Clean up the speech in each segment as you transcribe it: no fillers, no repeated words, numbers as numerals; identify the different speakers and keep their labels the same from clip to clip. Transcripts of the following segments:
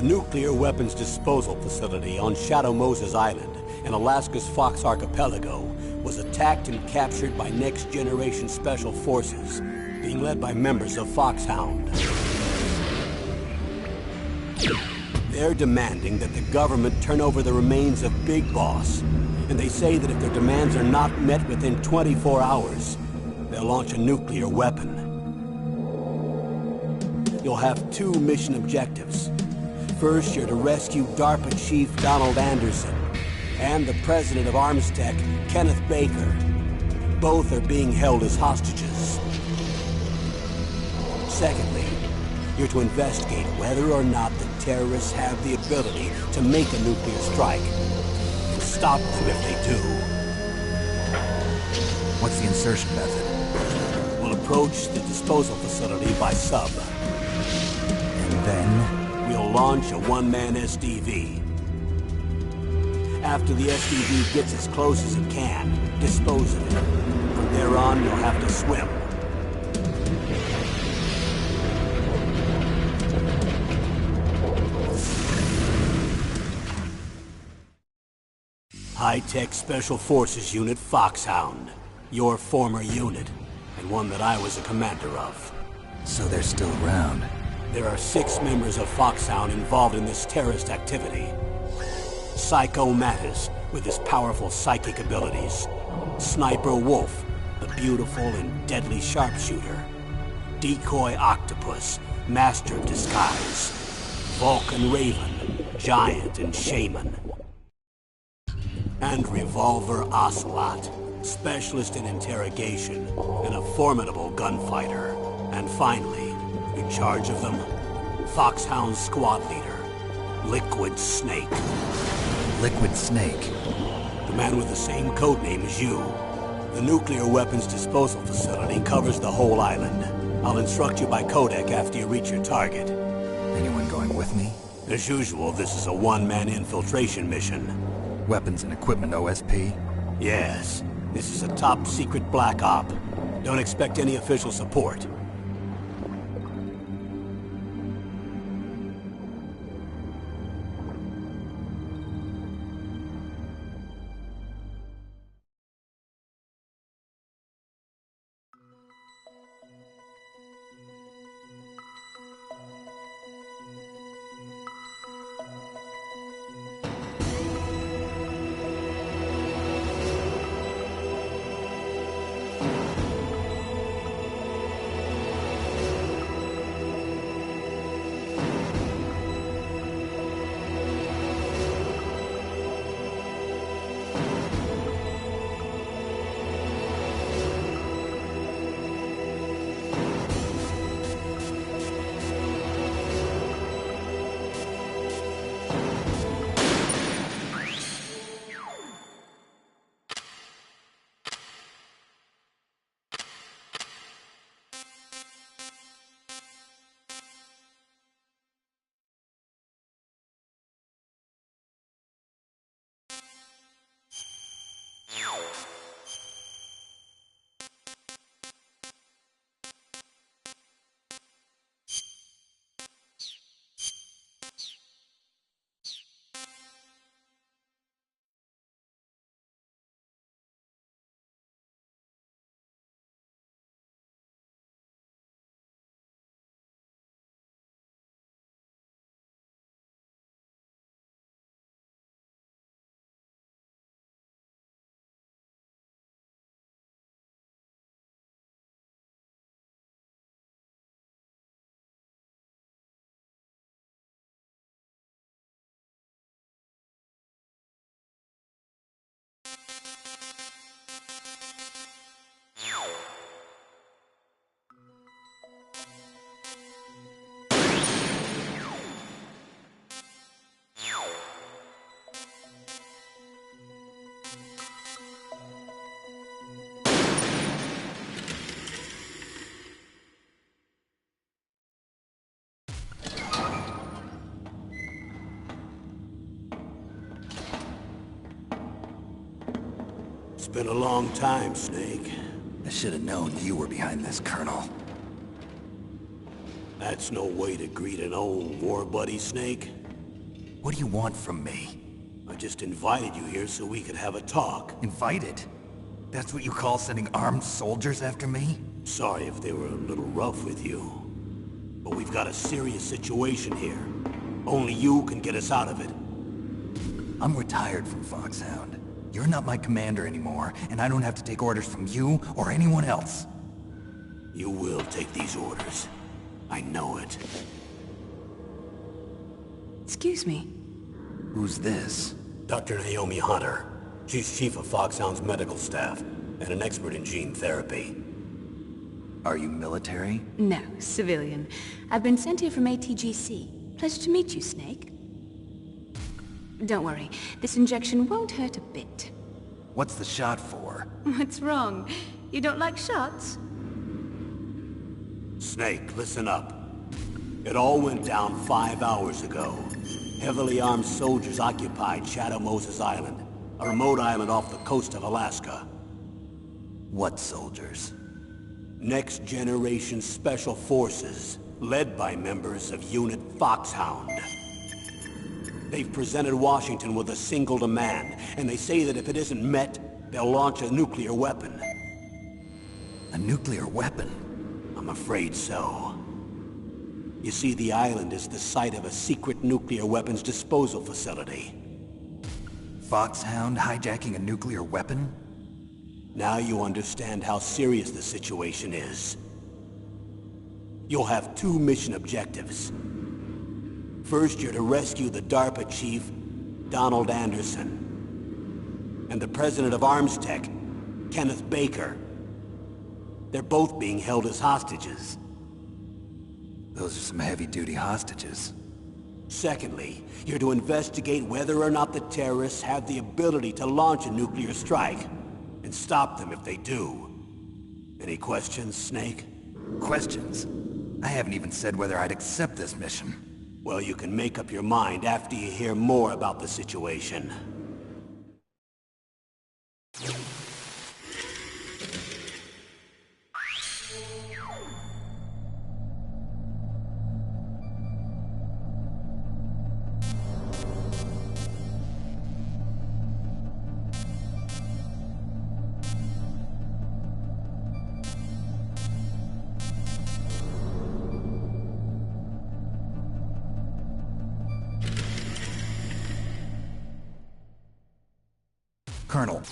Speaker 1: nuclear weapons disposal facility on Shadow Moses Island in Alaska's Fox Archipelago was attacked and captured by next-generation special forces, being led by members of Foxhound. They're demanding that the government turn over the remains of Big Boss, and they say that if their demands are not met within 24 hours, they'll launch a nuclear weapon. You'll have two mission objectives. First, you're to rescue DARPA Chief Donald Anderson and the president of Armstech, Kenneth Baker. Both are being held as hostages. Secondly, you're to investigate whether or not the terrorists have the ability to make a nuclear strike and stop them if they do.
Speaker 2: What's the insertion method?
Speaker 1: We'll approach the disposal facility by sub.
Speaker 2: And then?
Speaker 1: We'll launch a one-man SDV. After the SDV gets as close as it can, dispose of it. From there on, you'll have to swim. High-Tech Special Forces Unit Foxhound. Your former unit, and one that I was a commander of.
Speaker 2: So they're still around.
Speaker 1: There are 6 members of Foxhound involved in this terrorist activity. Psycho Mattis, with his powerful psychic abilities. Sniper Wolf, the beautiful and deadly sharpshooter. Decoy Octopus, master of disguise. Vulcan Raven, giant and shaman. And Revolver Ocelot, specialist in interrogation and a formidable gunfighter. And finally, in charge of them, Foxhound's squad leader, Liquid Snake.
Speaker 2: Liquid Snake?
Speaker 1: The man with the same codename as you. The nuclear weapons disposal facility covers the whole island. I'll instruct you by codec after you reach your target.
Speaker 2: Anyone going with me?
Speaker 1: As usual, this is a one-man infiltration mission.
Speaker 2: Weapons and equipment OSP?
Speaker 1: Yes. This is a top-secret black op. Don't expect any official support. It's been a long time, Snake.
Speaker 2: I should have known you were behind this, Colonel.
Speaker 1: That's no way to greet an old war buddy, Snake.
Speaker 2: What do you want from me?
Speaker 1: I just invited you here so we could have a talk.
Speaker 2: Invited? That's what you call sending armed soldiers after me?
Speaker 1: Sorry if they were a little rough with you. But we've got a serious situation here. Only you can get us out of it.
Speaker 2: I'm retired from Foxhound. You're not my commander anymore, and I don't have to take orders from you or anyone else.
Speaker 1: You will take these orders. I know it.
Speaker 3: Excuse me.
Speaker 2: Who's this?
Speaker 1: Dr. Naomi Hunter. She's chief of Foxhound's medical staff, and an expert in gene therapy.
Speaker 2: Are you military?
Speaker 3: No, civilian. I've been sent here from ATGC. Pleasure to meet you, Snake. Don't worry, this injection won't hurt a bit.
Speaker 2: What's the shot for?
Speaker 3: What's wrong? You don't like shots?
Speaker 1: Snake, listen up. It all went down 5 hours ago. Heavily armed soldiers occupied Shadow Moses Island, a remote island off the coast of Alaska.
Speaker 2: What soldiers?
Speaker 1: Next Generation Special Forces, led by members of Unit Foxhound. They've presented Washington with a single demand, and they say that if it isn't met, they'll launch a nuclear weapon.
Speaker 2: A nuclear weapon?
Speaker 1: I'm afraid so. You see, the island is the site of a secret nuclear weapons disposal facility.
Speaker 2: Foxhound hijacking a nuclear weapon?
Speaker 1: Now you understand how serious the situation is. You'll have 2 mission objectives. First, you're to rescue the DARPA chief, Donald Anderson, and the president of Arms Tech, Kenneth Baker. They're both being held as hostages.
Speaker 2: Those are some heavy-duty hostages.
Speaker 1: Secondly, you're to investigate whether or not the terrorists have the ability to launch a nuclear strike, and stop them if they do. Any questions, Snake?
Speaker 2: Questions? I haven't even said whether I'd accept this mission.
Speaker 1: Well, you can make up your mind after you hear more about the situation.
Speaker 2: Colonel.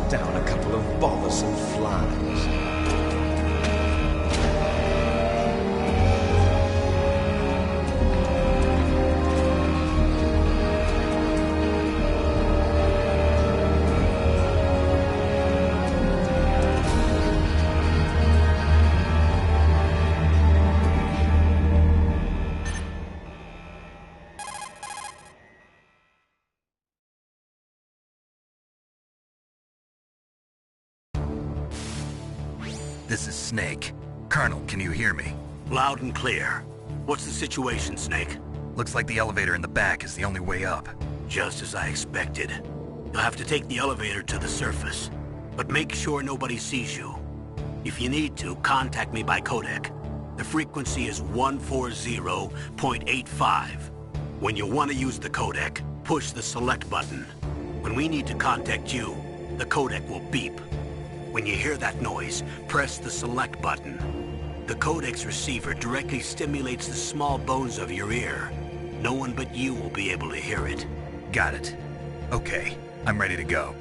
Speaker 4: Down a couple of bothersome flies.
Speaker 2: This is Snake. Colonel, can you hear me?
Speaker 1: Loud and clear. What's the situation, Snake?
Speaker 2: Looks like the elevator in the back is the only way up.
Speaker 1: Just as I expected. You'll have to take the elevator to the surface. But make sure nobody sees you. If you need to, contact me by codec. The frequency is 140.85. When you want to use the codec, push the select button. When we need to contact you, the codec will beep. When you hear that noise, press the select button. The codec's receiver directly stimulates the small bones of your ear. No one but you will be able to hear it.
Speaker 2: Got it. Okay, I'm ready to go.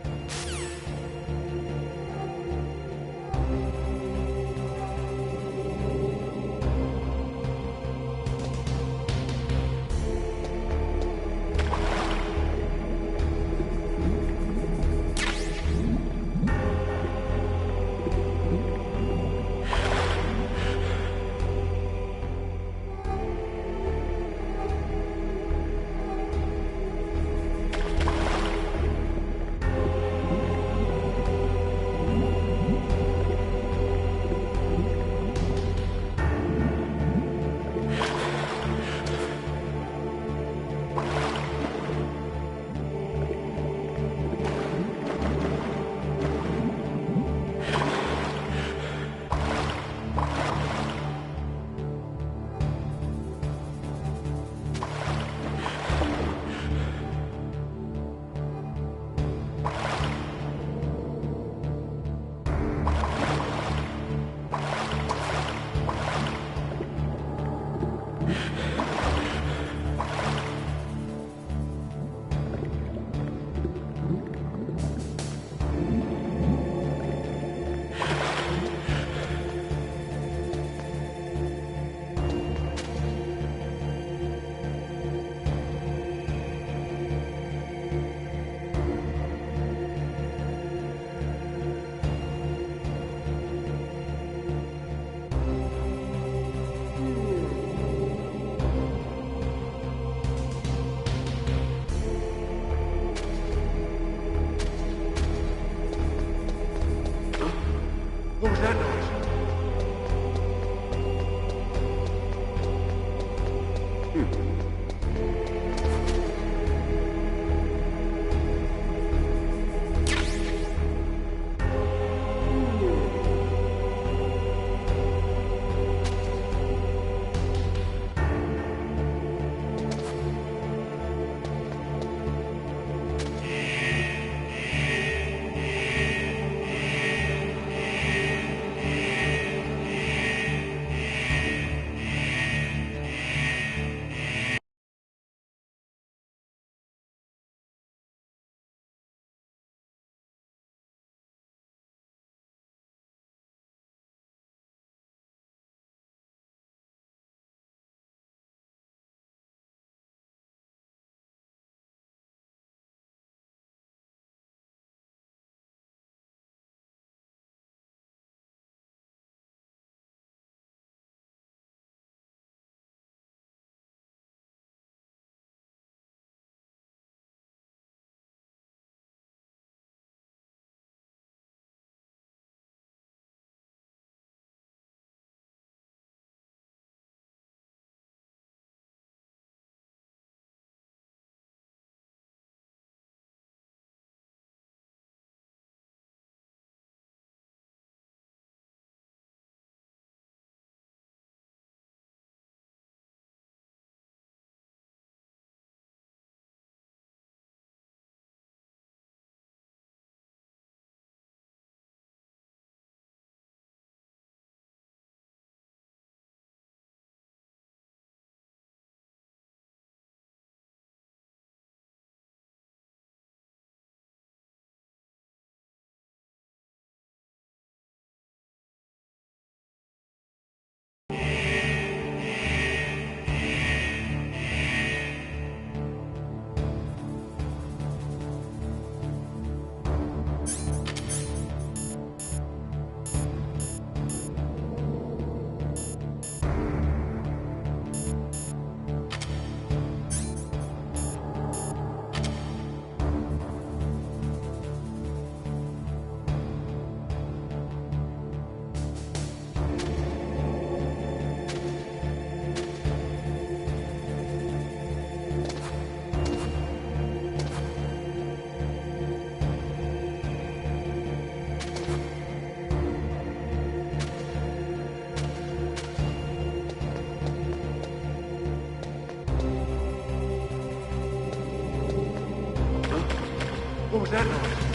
Speaker 5: was that noise?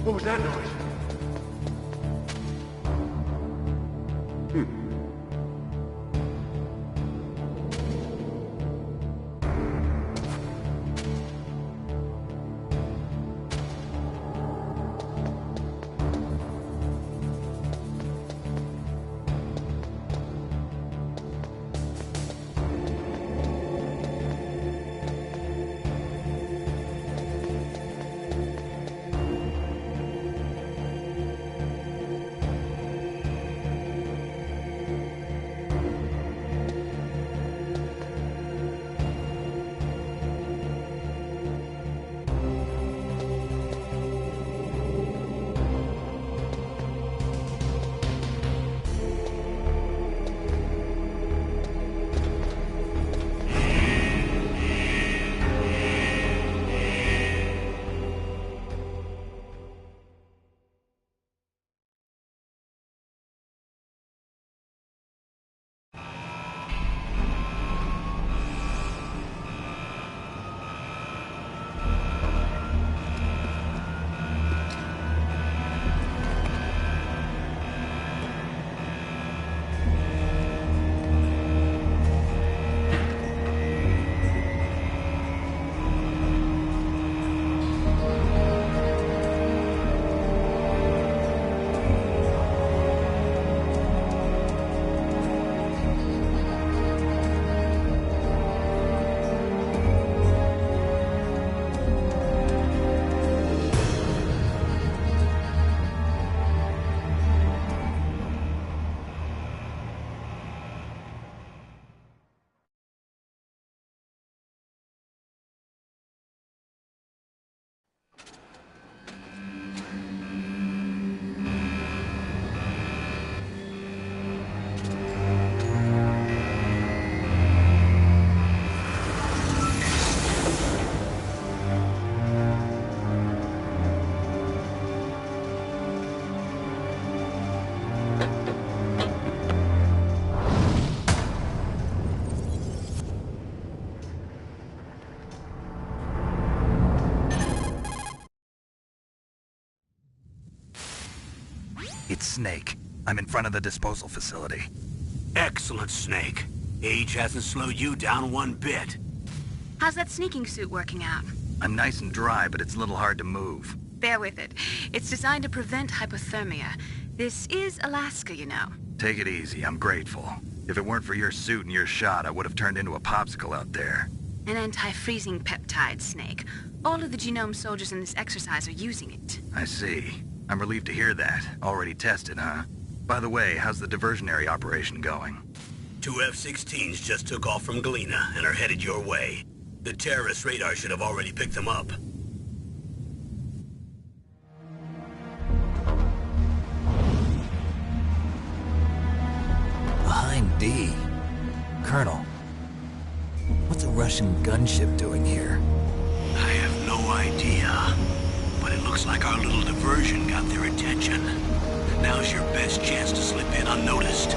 Speaker 5: What was that noise?
Speaker 2: It's Snake. I'm in front of the disposal facility.
Speaker 1: Excellent, Snake. Age hasn't slowed you down one bit.
Speaker 3: How's that sneaking suit working out?
Speaker 2: I'm nice and dry, but it's a little hard to move.
Speaker 3: Bear with it. It's designed to prevent hypothermia. This is Alaska, you know.
Speaker 2: Take it easy, I'm grateful. If it weren't for your suit and your shot, I would have turned into a popsicle out there.
Speaker 3: An anti-freezing peptide, Snake. All of the genome soldiers in this exercise are using it.
Speaker 2: I see. I'm relieved to hear that. Already tested, huh? By the way, how's the diversionary operation going?
Speaker 1: 2 F-16s just took off from Galena and are headed your way. The terrorist radar should have already picked them up.
Speaker 2: Behind D. Colonel, what's a Russian gunship doing here?
Speaker 1: I have no idea. But it looks like our little diversion got their attention. Now's your best chance to slip in unnoticed.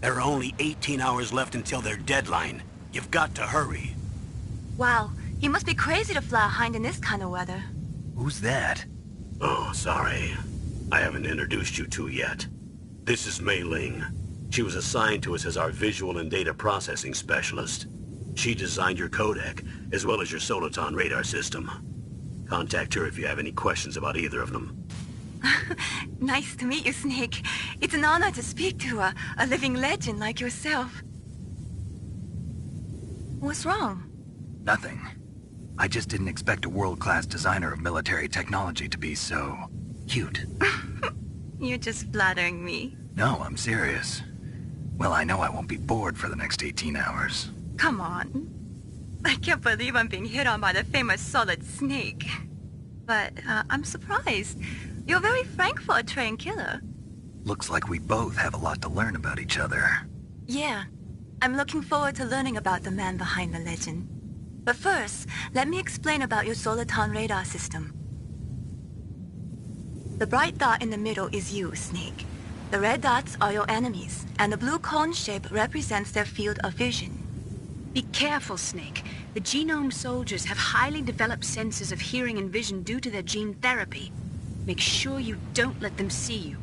Speaker 1: There are only 18 hours left until their deadline. You've got to hurry.
Speaker 3: Wow, you must be crazy to fly a hind in this kind of weather.
Speaker 2: Who's that?
Speaker 1: Oh, sorry. I haven't introduced you two yet. This is Mei Ling. She was assigned to us as our visual and data processing specialist. She designed your codec, as well as your Soliton radar system. Contact her if you have any questions about either of them.
Speaker 5: Nice to meet you, Snake. It's an honor to speak to a living legend like yourself. What's wrong?
Speaker 2: Nothing. I just didn't expect a world-class designer of military technology to be so... cute.
Speaker 5: You're just flattering me.
Speaker 2: No, I'm serious. Well, I know I won't be bored for the next 18 hours.
Speaker 5: Come on. I can't believe I'm being hit on by the famous Solid Snake. But I'm surprised. You're very frank for a trained killer.
Speaker 2: Looks like we both have a lot to learn about each other.
Speaker 5: Yeah. I'm looking forward to learning about the man behind the legend. But first, let me explain about your Soliton radar system. The bright dot in the middle is you, Snake. The red dots are your enemies, and the blue cone shape represents their field of vision.
Speaker 3: Be careful, Snake. The genome soldiers have highly developed senses of hearing and vision due to their gene therapy. Make sure you don't let them see you.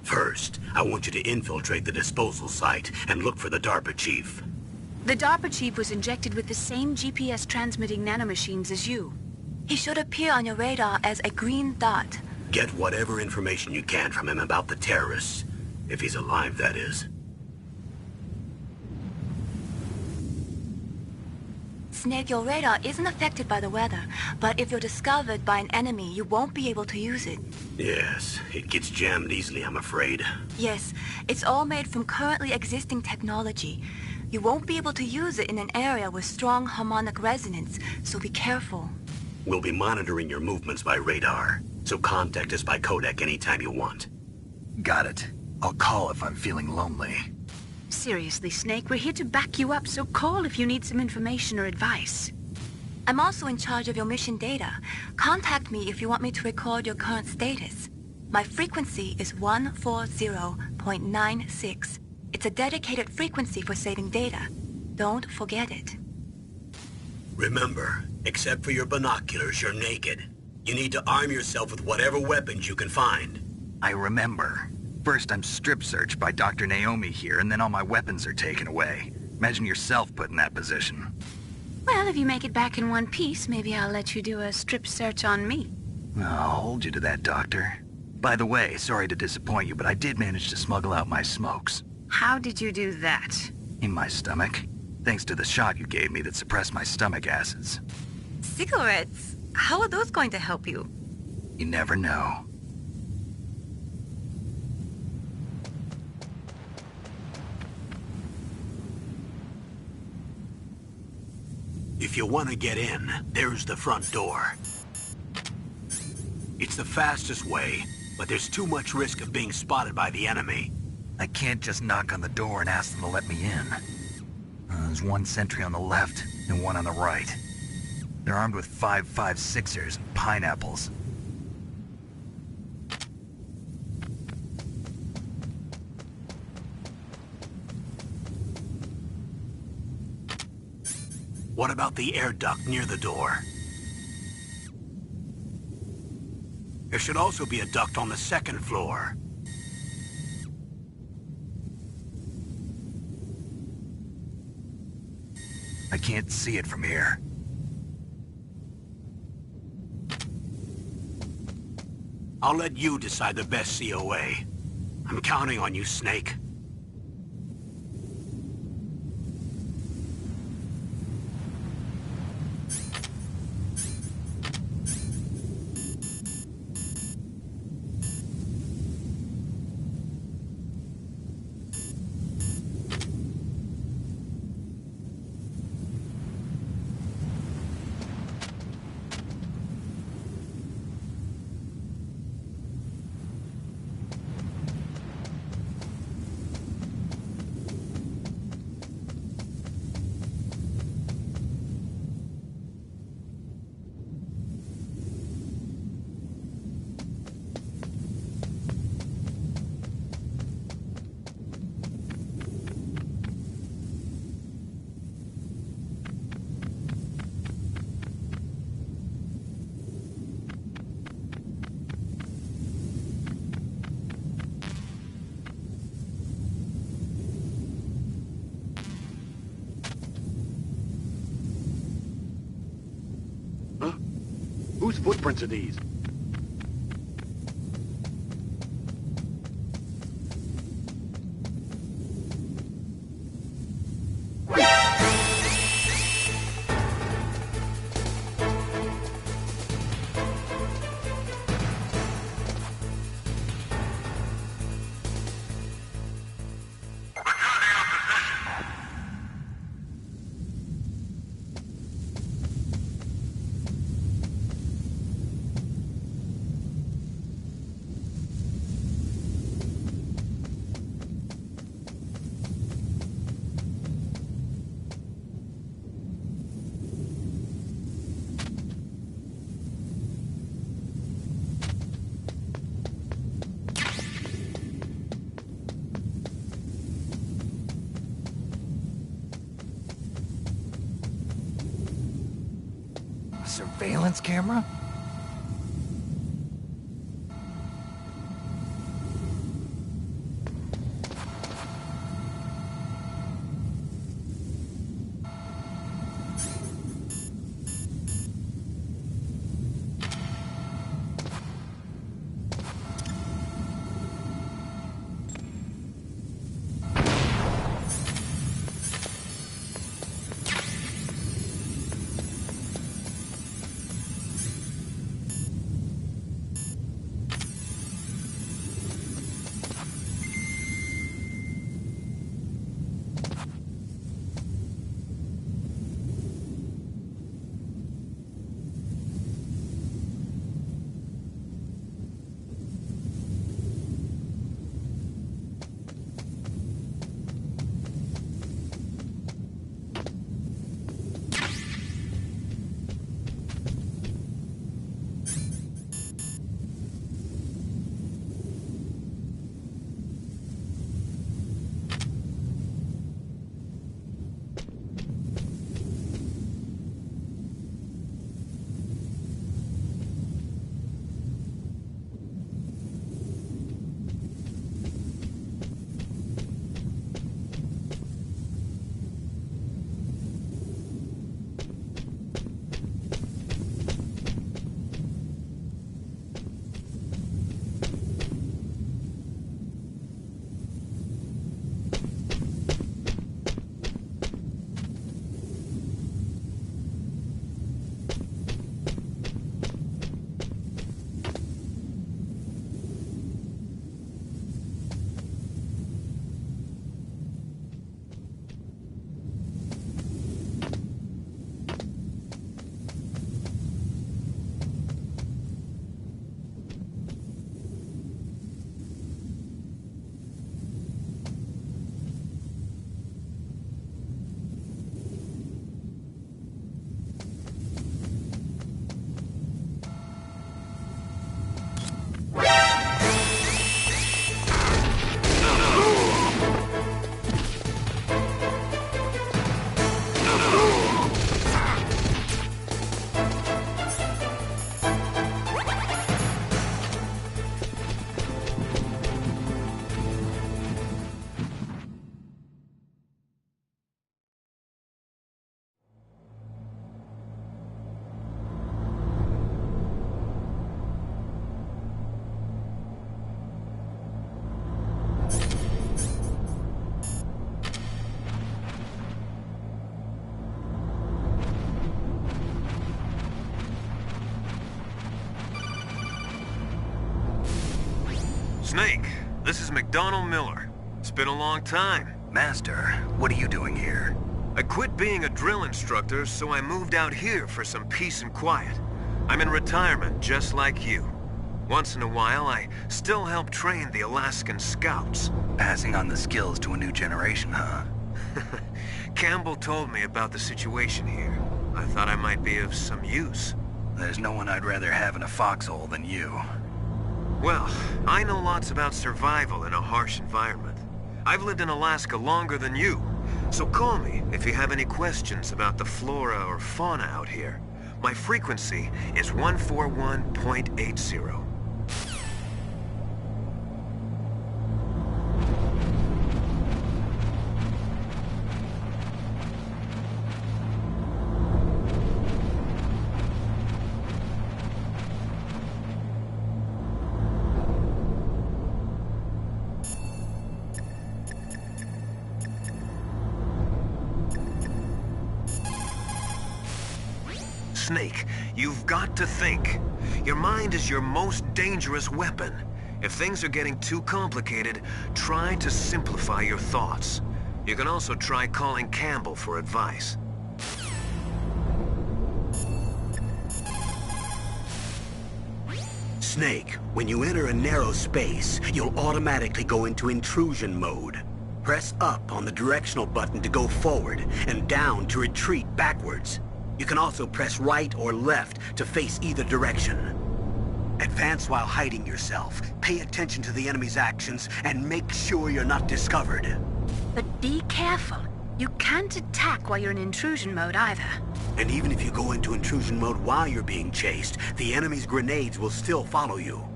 Speaker 1: First, I want you to infiltrate the disposal site and look for the DARPA chief.
Speaker 3: The DARPA chief was injected with the same GPS transmitting nanomachines as you.
Speaker 5: He should appear on your radar as a green dot.
Speaker 1: Get whatever information you can from him about the terrorists. If he's alive, that is.
Speaker 5: Snake, your radar isn't affected by the weather, but if you're discovered by an enemy, you won't be able to use it.
Speaker 1: Yes, it gets jammed easily, I'm afraid.
Speaker 5: Yes, it's all made from currently existing technology. You won't be able to use it in an area with strong harmonic resonance, so be careful.
Speaker 1: We'll be monitoring your movements by radar, so contact us by codec anytime you want.
Speaker 2: Got it. I'll call if I'm feeling lonely.
Speaker 3: Seriously, Snake, we're here to back you up, so call if you need some information or advice.
Speaker 5: I'm also in charge of your mission data. Contact me if you want me to record your current status. My frequency is 140.96. It's a dedicated frequency for saving data. Don't forget it.
Speaker 1: Remember, except for your binoculars, you're naked. You need to arm yourself with whatever weapons you can find.
Speaker 2: I remember. First I'm strip searched by Dr. Naomi here, and then all my weapons are taken away. Imagine yourself put in that position.
Speaker 3: Well, if you make it back in one piece, maybe I'll let you do a strip search on me.
Speaker 2: I'll hold you to that, Doctor. By the way, sorry to disappoint you, but I did manage to smuggle out my smokes.
Speaker 3: How did you do that?
Speaker 2: In my stomach. Thanks to the shot you gave me that suppressed my stomach acids.
Speaker 5: Cigarettes? How are those going to help you?
Speaker 2: You never know.
Speaker 1: If you want to get in, there's the front door. It's the fastest way, but there's too much risk of being spotted by the enemy.
Speaker 2: I can't just knock on the door and ask them to let me in. There's one sentry on the left and one on the right. They're armed with 5.56ers and pineapples.
Speaker 1: What about the air duct near the door? There should also be a duct on the second floor.
Speaker 2: I can't see it from here.
Speaker 1: I'll let you decide the best COA. I'm counting on you, Snake.
Speaker 6: Whose footprints are these?
Speaker 2: Surveillance camera?
Speaker 7: Snake, this is McDonald Miller. It's been a long time.
Speaker 2: Master, what are you doing here?
Speaker 7: I quit being a drill instructor, so I moved out here for some peace and quiet. I'm in retirement, just like you. Once in a while, I still help train the Alaskan Scouts.
Speaker 2: Passing on the skills to a new generation, huh?
Speaker 7: Campbell told me about the situation here. I thought I might be of some use.
Speaker 2: There's no one I'd rather have in a foxhole than you.
Speaker 7: Well, I know lots about survival in a harsh environment. I've lived in Alaska longer than you, so call me if you have any questions about the flora or fauna out here. My frequency is 141.80. Snake, you've got to think. Your mind is your most dangerous weapon. If things are getting too complicated, try to simplify your thoughts. You can also try calling Campbell for advice.
Speaker 1: Snake, when you enter a narrow space, you'll automatically go into intrusion mode. Press up on the directional button to go forward, and down to retreat backwards. You can also press right or left to face either direction. Advance while hiding yourself. Pay attention to the enemy's actions, and make sure you're not discovered.
Speaker 3: But be careful. You can't attack while you're in intrusion mode either.
Speaker 1: And even if you go into intrusion mode while you're being chased, the enemy's grenades will still follow you.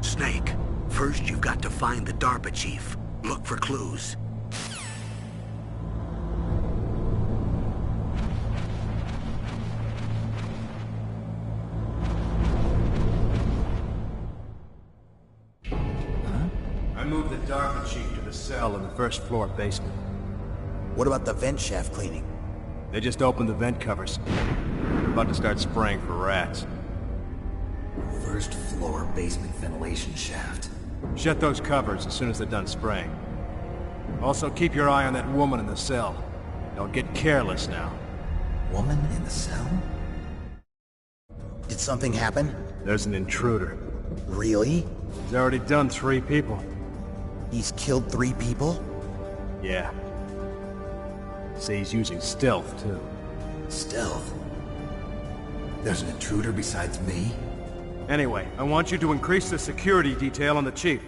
Speaker 1: Snake, first you've got to find the DARPA chief. Look for clues.
Speaker 6: I moved the DARPA chief to the cell in the first floor basement.
Speaker 8: What about the vent shaft cleaning?
Speaker 6: They just opened the vent covers. They're about to start spraying for rats.
Speaker 8: First floor basement ventilation shaft.
Speaker 6: Shut those covers as soon as they're done spraying. Also, keep your eye on that woman in the cell. Don't get careless now.
Speaker 8: Woman in the cell? Did something happen?
Speaker 6: There's an intruder.
Speaker 8: Really?
Speaker 6: He's already done 3 people.
Speaker 8: He's killed 3 people?
Speaker 6: Yeah. Say he's using stealth, too.
Speaker 8: Stealth? There's an intruder besides me?
Speaker 6: Anyway, I want you to increase the security detail on the chief.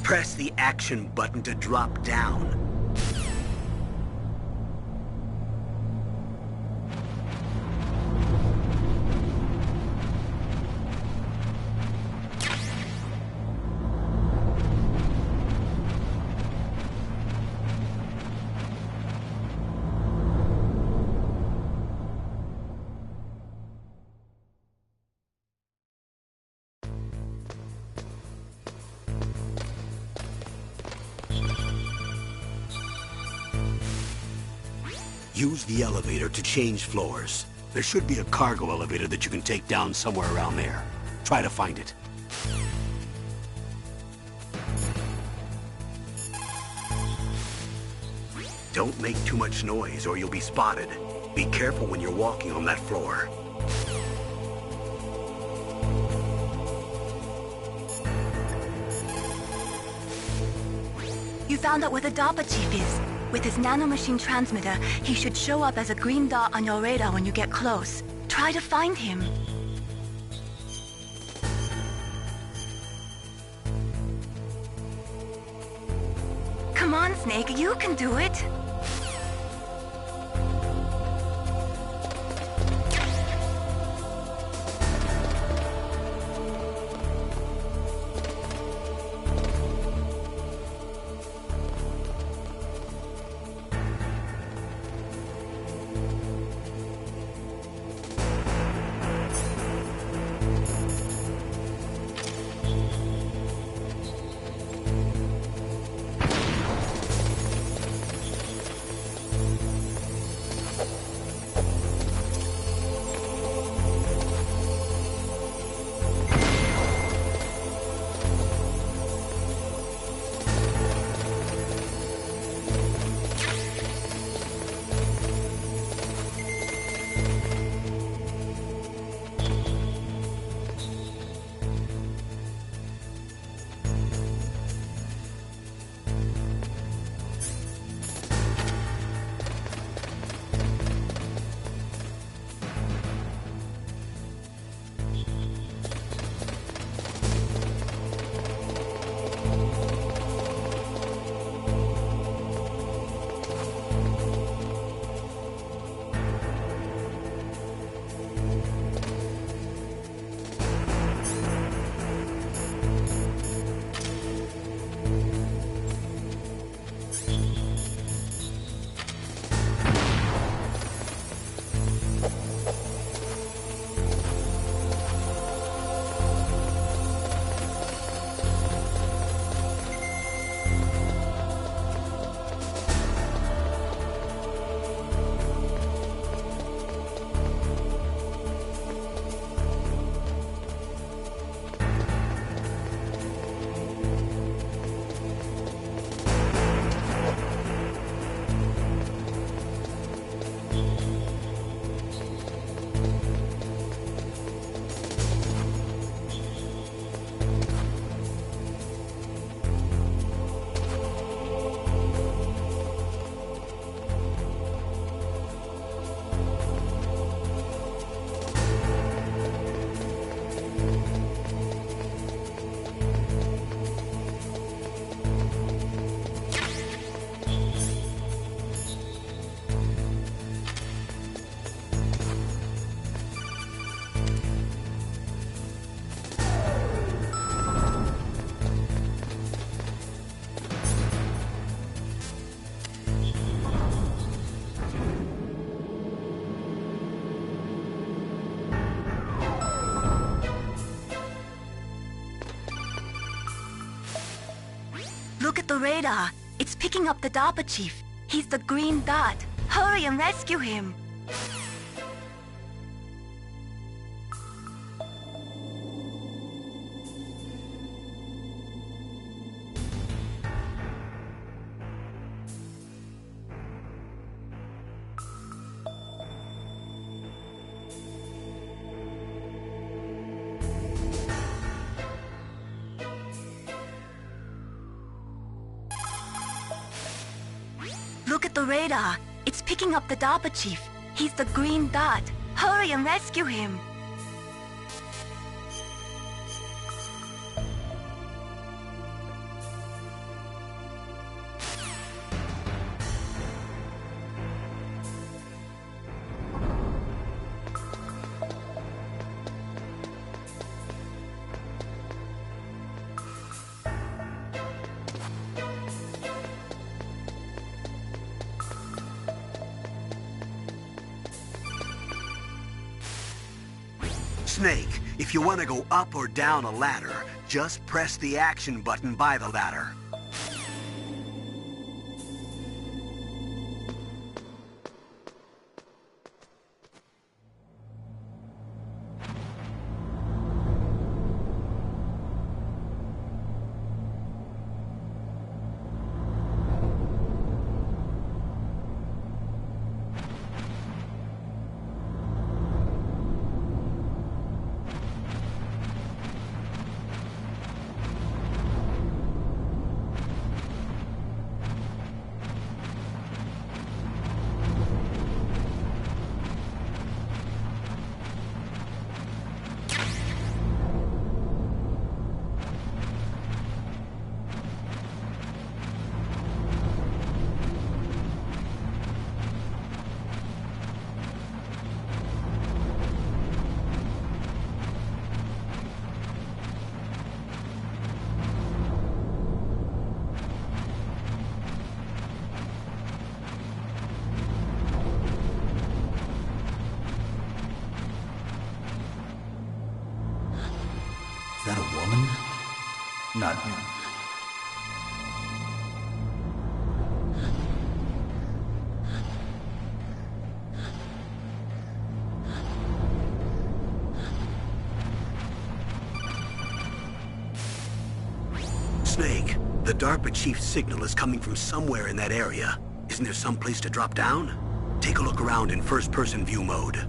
Speaker 1: Press the action button to drop down. Use the elevator to change floors. There should be a cargo elevator that you can take down somewhere around there. Try to find it. Don't make too much noise or you'll be spotted. Be careful when you're walking on that floor.
Speaker 5: You found out where the DARPA chief is. With his nanomachine transmitter, he should show up as a green dot on your radar when you get close. Try to find him. Come on, Snake, you can do it. Look at the radar. It's picking up the DARPA chief. He's the green dot. Hurry and rescue him. Look at the radar. It's picking up the DARPA chief. He's the green dot. Hurry and rescue him.
Speaker 1: Snake, if you want to go up or down a ladder, just press the action button by the ladder.
Speaker 8: Is that a woman?
Speaker 2: Not...
Speaker 1: The DARPA chief's signal is coming from somewhere in that area. Isn't there some place to drop down? Take a look around in first-person view mode.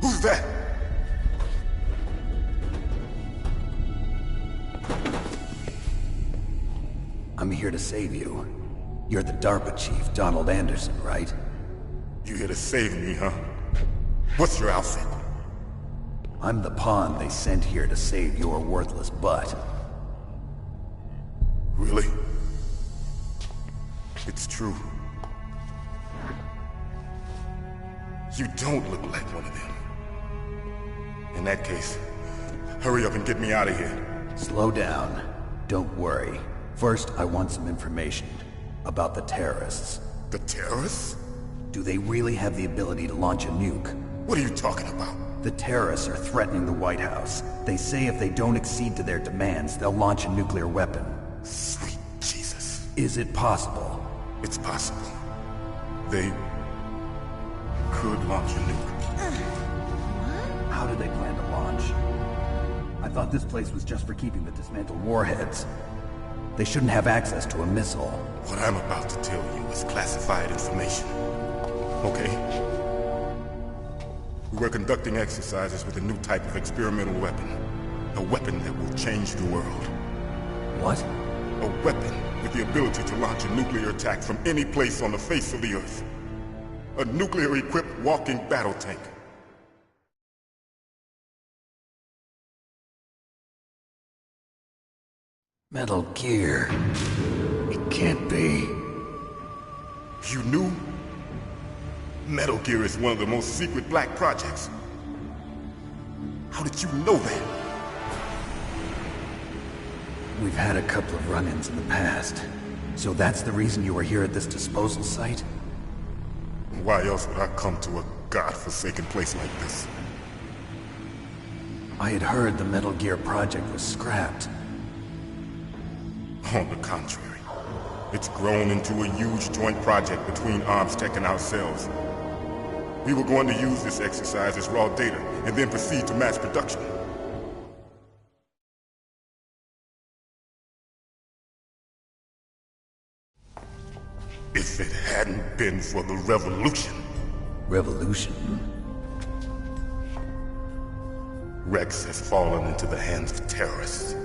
Speaker 9: Who's that?
Speaker 8: I'm here to save you. You're the DARPA chief, Donald Anderson, right?
Speaker 9: You here to save me, huh? What's your outfit?
Speaker 8: I'm the pawn they sent here to save your worthless butt.
Speaker 9: Really? It's true. You don't look like one of them. In that case, hurry up and get me out of here.
Speaker 8: Slow down. Don't worry. First, I want some information about the terrorists.
Speaker 9: The terrorists?
Speaker 8: Do they really have the ability to launch a nuke?
Speaker 9: What are you talking about?
Speaker 8: The terrorists are threatening the White House. They say if they don't accede to their demands, they'll launch a nuclear weapon.
Speaker 9: Sweet Jesus.
Speaker 8: Is it possible?
Speaker 9: It's possible. They could launch a nuke.
Speaker 8: How do they plan to launch? I thought this place was just for keeping the dismantled warheads. They shouldn't have access to a missile.
Speaker 9: What I'm about to tell you is classified information. Okay? We were conducting exercises with a new type of experimental weapon. A weapon that will change the world.
Speaker 8: What?
Speaker 9: A weapon with the ability to launch a nuclear attack from any place on the face of the Earth. A nuclear-equipped walking battle tank.
Speaker 8: Metal Gear. It can't be.
Speaker 9: You knew? Metal Gear is one of the most secret black projects. How did you know that?
Speaker 8: We've had a couple of run-ins in the past. So that's the reason you were here at this disposal site?
Speaker 9: Why else would I come to a godforsaken place like this?
Speaker 8: I had heard the Metal Gear project was scrapped.
Speaker 9: On the contrary, it's grown into a huge joint project between ArmsTech and ourselves. We were going to use this exercise as raw data and then proceed to mass production. If it hadn't been for the revolution...
Speaker 8: Revolution?
Speaker 9: Rex has fallen into the hands of terrorists.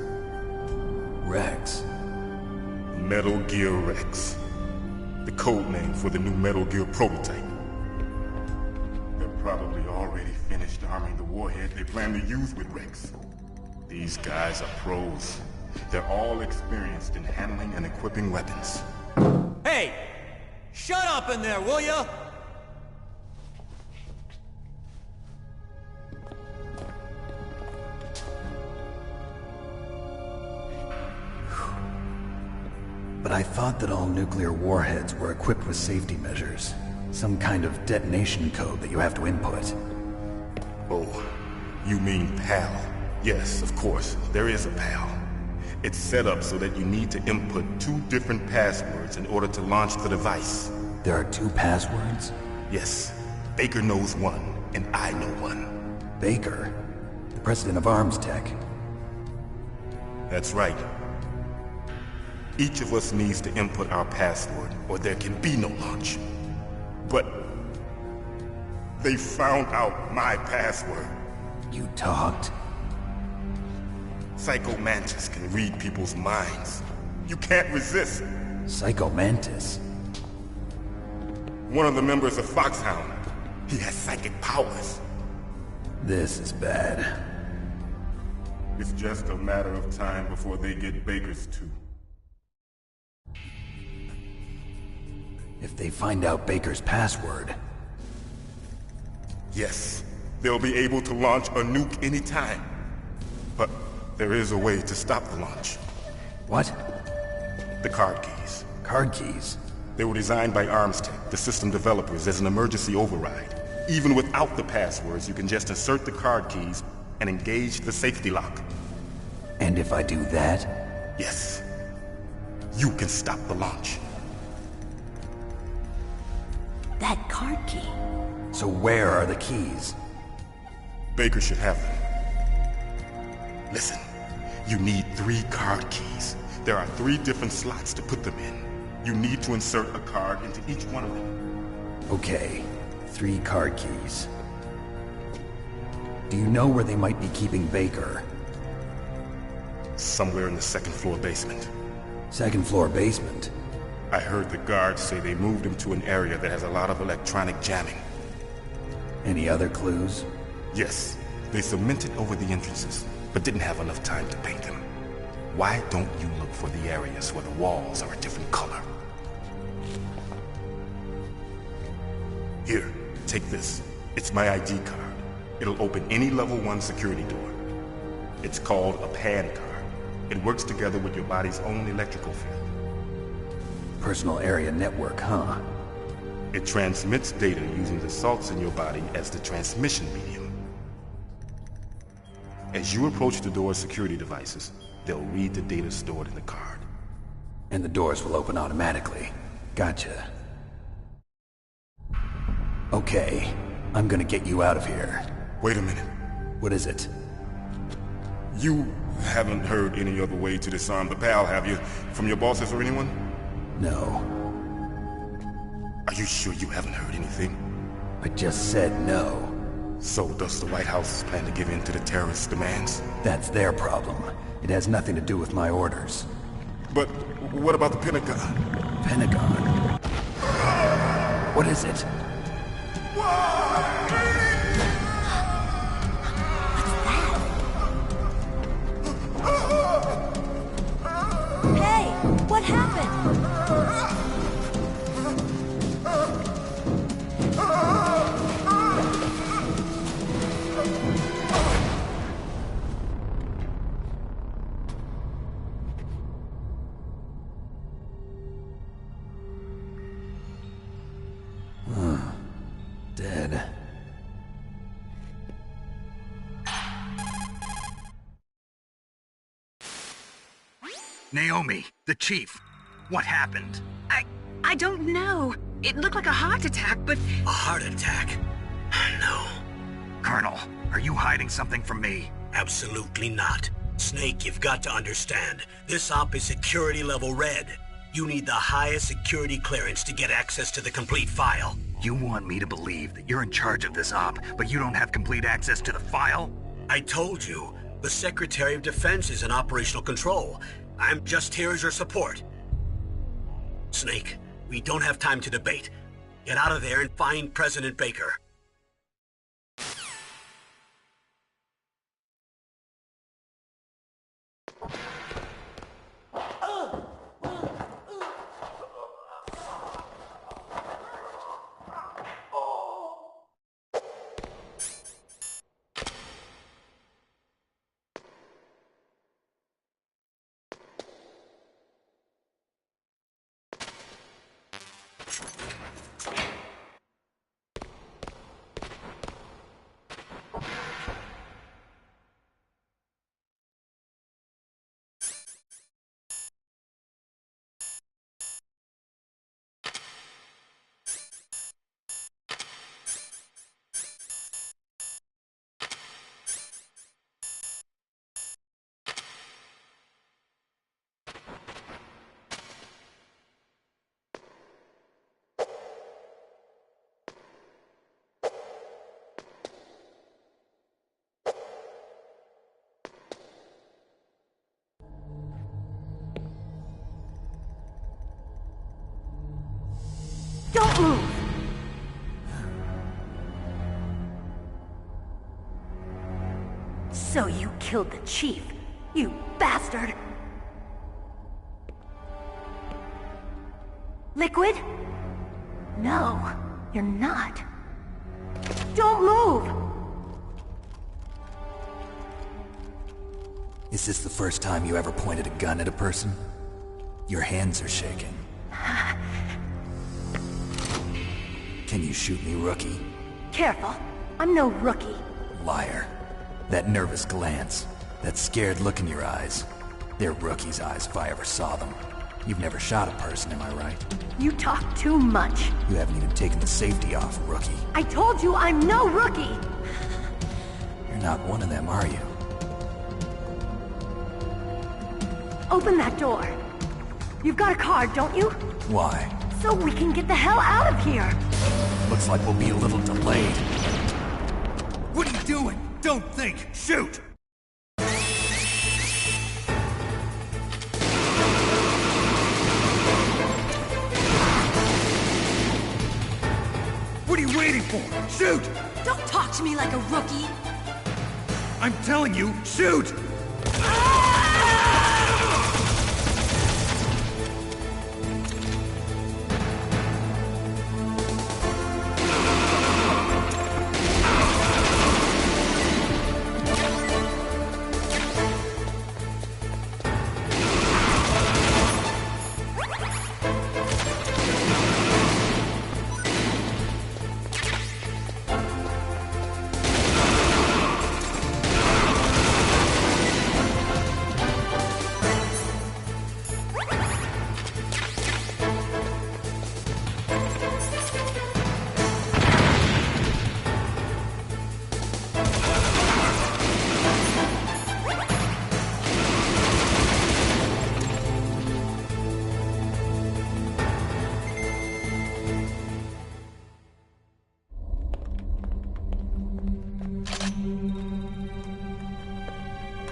Speaker 8: Rex?
Speaker 9: Metal Gear Rex. The code name for the new Metal Gear prototype. They're probably already finished arming the warhead they plan to use with Rex. These guys are pros. They're all experienced in handling and equipping weapons.
Speaker 10: Hey! Shut up in there, will ya?
Speaker 8: But I thought that all nuclear warheads were equipped with safety measures. Some kind of detonation code that you have to input.
Speaker 9: Oh, you mean PAL? Yes, of course, there is a PAL. It's set up so that you need to input 2 different passwords in order to launch the device.
Speaker 8: There are 2 passwords?
Speaker 9: Yes. Baker knows one, and I know one.
Speaker 8: Baker? The president of ArmsTech?
Speaker 9: That's right. Each of us needs to input our password, or there can be no launch. But they found out my password.
Speaker 8: You talked?
Speaker 9: Psycho Mantis can read people's minds. You can't resist.
Speaker 8: Psycho Mantis?
Speaker 9: One of the members of Foxhound. He has psychic powers.
Speaker 8: This is bad.
Speaker 9: It's just a matter of time before they get Baker's too.
Speaker 8: If they find out Baker's password...
Speaker 9: Yes, they'll be able to launch a nuke anytime. But there is a way to stop the launch.
Speaker 8: What?
Speaker 9: The card keys.
Speaker 8: Card keys?
Speaker 9: They were designed by Armstech, the system developers, as an emergency override. Even without the passwords, you can just insert the card keys and engage the safety lock.
Speaker 8: And if I do that?
Speaker 9: Yes. You can stop the launch.
Speaker 11: That card key.
Speaker 8: So where are the keys?
Speaker 9: Baker should have them. Listen, you need 3 card keys. There are 3 different slots to put them in. You need to insert a card into each one of them.
Speaker 8: Okay, 3 card keys. Do you know where they might be keeping Baker?
Speaker 9: Somewhere in the 2nd floor basement.
Speaker 8: 2nd floor basement?
Speaker 9: I heard the guards say they moved him to an area that has a lot of electronic jamming.
Speaker 8: Any other clues?
Speaker 9: Yes. They cemented over the entrances, but didn't have enough time to paint them. Why don't you look for the areas where the walls are a different color? Here, take this. It's my ID card. It'll open any level 1 security door. It's called a PAN card. It works together with your body's own electrical field.
Speaker 8: Personal area network, huh?
Speaker 9: It transmits data using the salts in your body as the transmission medium. As you approach the door's security devices, they'll read the data stored in the card.
Speaker 8: And the doors will open automatically. Gotcha. Okay, I'm gonna get you out of here.
Speaker 9: Wait a minute.
Speaker 8: What is it?
Speaker 9: You haven't heard any other way to disarm the PAL, have you? From your bosses or anyone?
Speaker 8: No.
Speaker 9: Are you sure you haven't heard anything?
Speaker 8: I just said no.
Speaker 9: So does the White House plan to give in to the terrorists' demands?
Speaker 8: That's their problem. It has nothing to do with my orders.
Speaker 9: But what about the Pentagon?
Speaker 8: Pentagon? What is it?
Speaker 11: Hey, what happened?
Speaker 8: Dead.
Speaker 2: Naomi, the chief. What happened?
Speaker 3: I don't know. It looked like a heart attack, but...
Speaker 1: A heart attack? No.
Speaker 2: Colonel, are you hiding something from me?
Speaker 1: Absolutely not. Snake, you've got to understand. This op is security level red. You need the highest security clearance to get access to the complete file.
Speaker 2: You want me to believe that you're in charge of this op, but you don't have complete access to the file?
Speaker 1: I told you. The Secretary of Defense is in operational control. I'm just here as your support. Snake, we don't have time to debate. Get out of there and find President Baker.
Speaker 11: Don't move! So you killed the chief, you bastard! Liquid? No, you're not. Don't move!
Speaker 2: Is this the first time you ever pointed a gun at a person? Your hands are shaking. Can you shoot me, rookie?
Speaker 11: Careful, I'm no rookie.
Speaker 2: Liar. That nervous glance, that scared look in your eyes. They're rookie's eyes if I ever saw them. You've never shot a person, am I right?
Speaker 11: You talk too much.
Speaker 2: You haven't even taken the safety off, rookie.
Speaker 11: I told you I'm no rookie!
Speaker 2: You're not one of them, are you?
Speaker 11: Open that door. You've got a card, don't you?
Speaker 2: Why?
Speaker 11: So we can get the hell out of here!
Speaker 2: Looks like we'll be a little delayed.
Speaker 12: What are you doing? Don't think! Shoot! What are you waiting for? Shoot!
Speaker 11: Don't talk to me like a rookie!
Speaker 12: I'm telling you, shoot!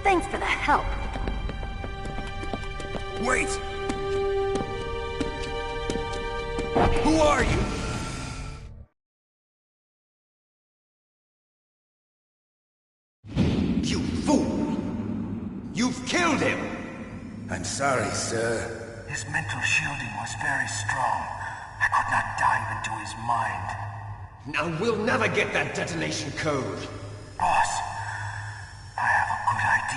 Speaker 11: Thanks for the help.
Speaker 12: Wait! Who are you?
Speaker 4: You fool! You've killed him!
Speaker 13: I'm sorry, sir.
Speaker 14: His mental shielding was very strong. I could not dive into his mind.
Speaker 4: Now we'll never get that detonation code.
Speaker 14: Boss, I have a good idea.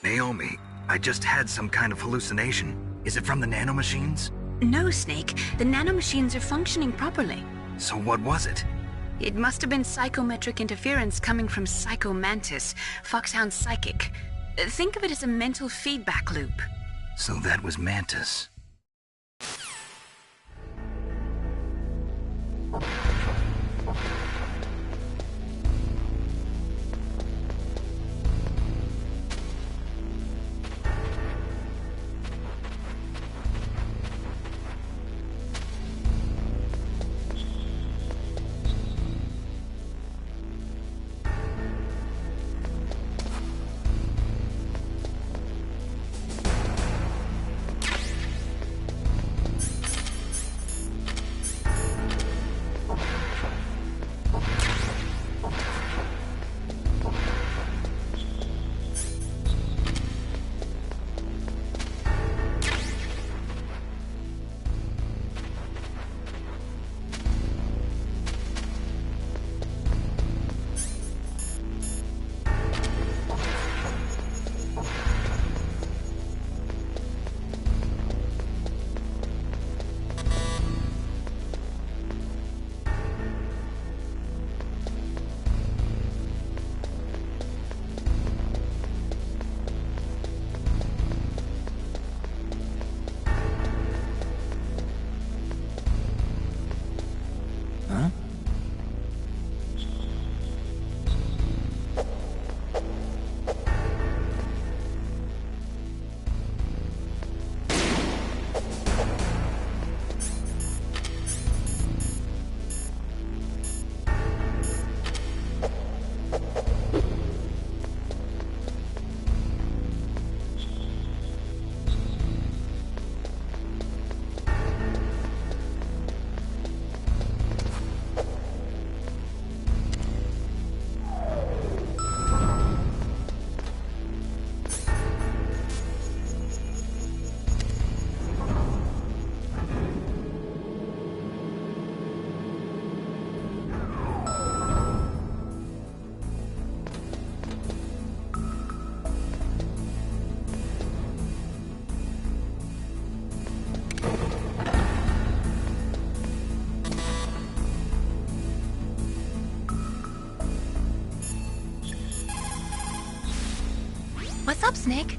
Speaker 2: Naomi, I just had some kind of hallucination. Is it from the nanomachines?
Speaker 3: No, Snake. The nanomachines are functioning properly.
Speaker 2: So what was it?
Speaker 3: It must have been psychometric interference coming from Psycho Mantis, Foxhound's psychic. Think of it as a mental feedback loop.
Speaker 2: So that was Mantis. Huh?
Speaker 5: What's up, Snake?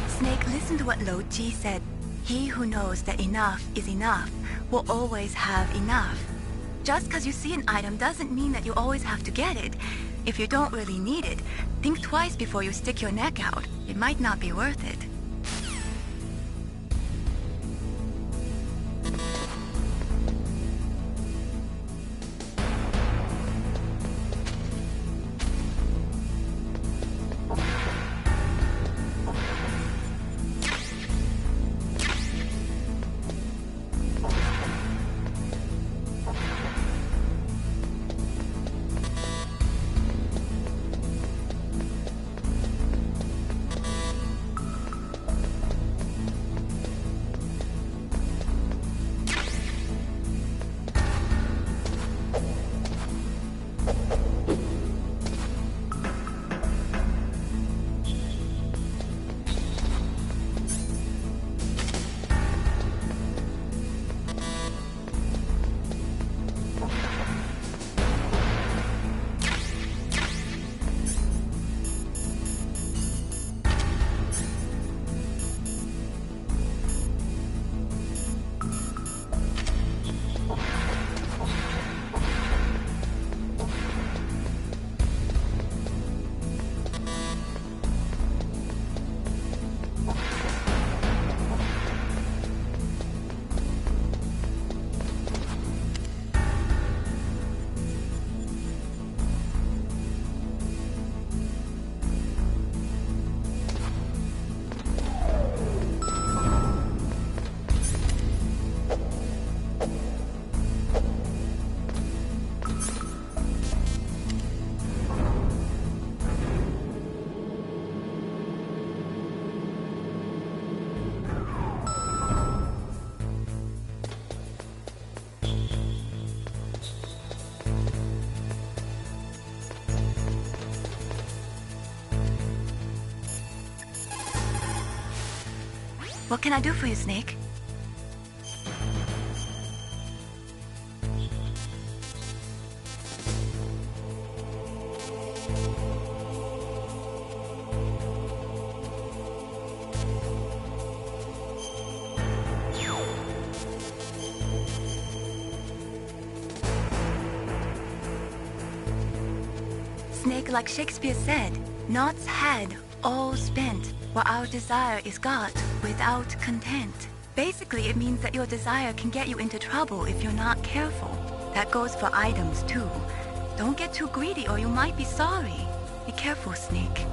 Speaker 5: Snake, listen to what Lo Ji said. He who knows that enough is enough will always have enough. Just because you see an item doesn't mean that you always have to get it. If you don't really need it, think twice before you stick your neck out. It might not be worth it. What can I do for you, Snake? Snake, like Shakespeare said, knots had, all spent, while our desire is got without content. Basically, it means that your desire can get you into trouble if you're not careful. That goes for items, too. Don't get too greedy or you might be sorry. Be careful, Snake.